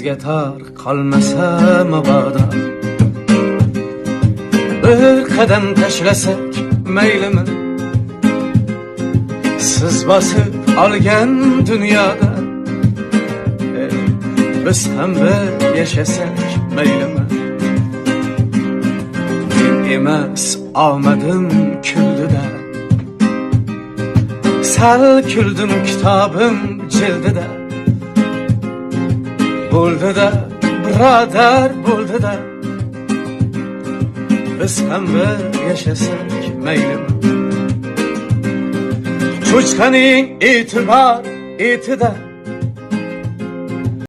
bizga tor qolmasa mabodo. Bir qadam tashlasak maylimi, siz bosib olgan dunyoda biz ham bir yashasak maylimi. Men emas omadim kuldida, sal kuldim kitobim jildida. Bo'ldi-da, birodar, bo'ldi-da, biz ham bir yashasak maylimi. Cho'chqaning e'tibor etida